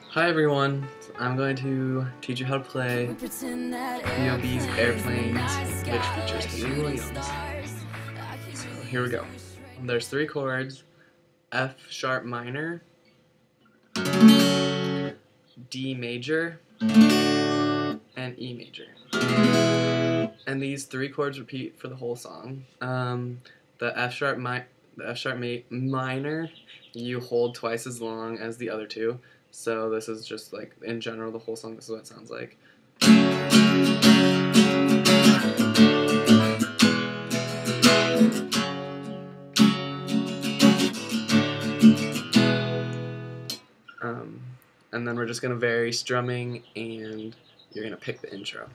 Hi everyone, I'm going to teach you how to play b.o.b's Airplanes, which features Hayley Williams. So here we go. There's 3 chords: F sharp minor, D major, and E major. And these 3 chords repeat for the whole song. The F sharp minor, you hold twice as long as the other 2. So this is just like, in general, the whole song, this is what it sounds like. And then we're just going to vary strumming, and you're going to pick the intro.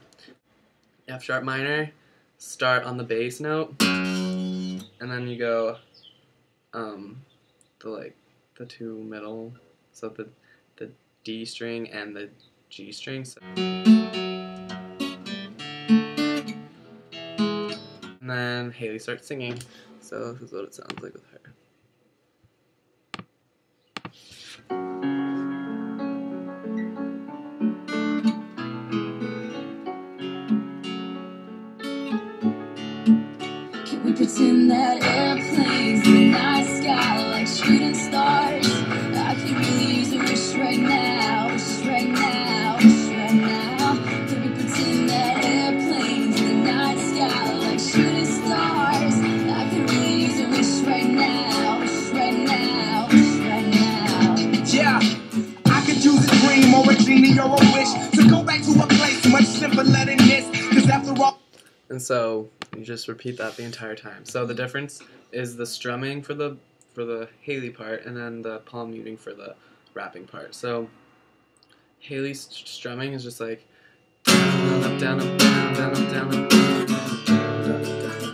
F sharp minor, start on the bass note, and then you go the 2 middle, so the D string and the G string. So. And then Hayley starts singing, so this is what it sounds like with her. Can we pretend that airplanes in the night sky like shooting stars? I could really use a wish right now, wish right now, wish right now. Can we pretend that airplanes in the night sky like shooting stars? I could really use a wish right now, wish right now, wish right now. Yeah, I could use a dream or a genie or a wish to go back to a place much simpler than this. Cause after all. And so you just repeat that the entire time. So the difference is the strumming for the Hayley part, and then the palm muting for the rapping part. So Hayley's strumming is just like down up down up down down up down up down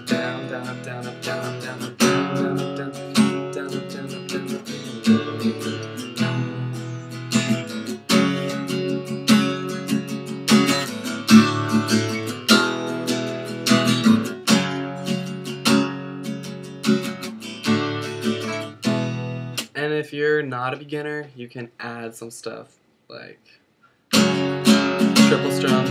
down down up down up down up down up down down up down down up down up down up. And if you're not a beginner, you can add some stuff like triple strums.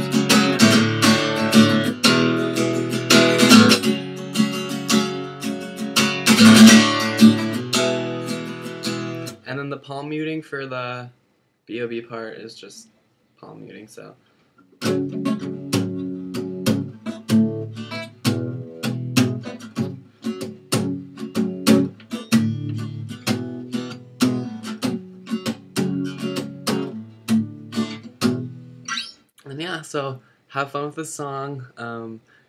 And then the palm muting for the b.o.b part is just palm muting, so. And yeah, so have fun with this song.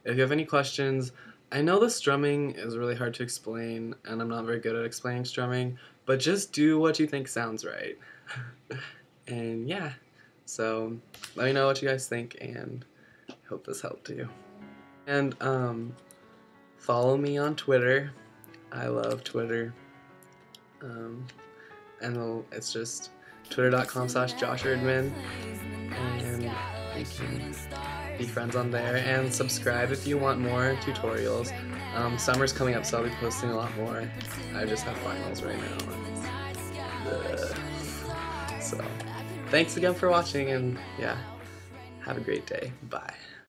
If you have any questions, I know the strumming is really hard to explain, and I'm not very good at explaining strumming, but just do what you think sounds right. And yeah, so let me know what you guys think, and I hope this helped you. And follow me on Twitter. I love Twitter. And it's just twitter.com/JoshErdman, and you can be friends on there, and subscribe if you want more tutorials. Summer's coming up, so I'll be posting a lot more. I just have finals right now. So, thanks again for watching, and yeah, have a great day. Bye.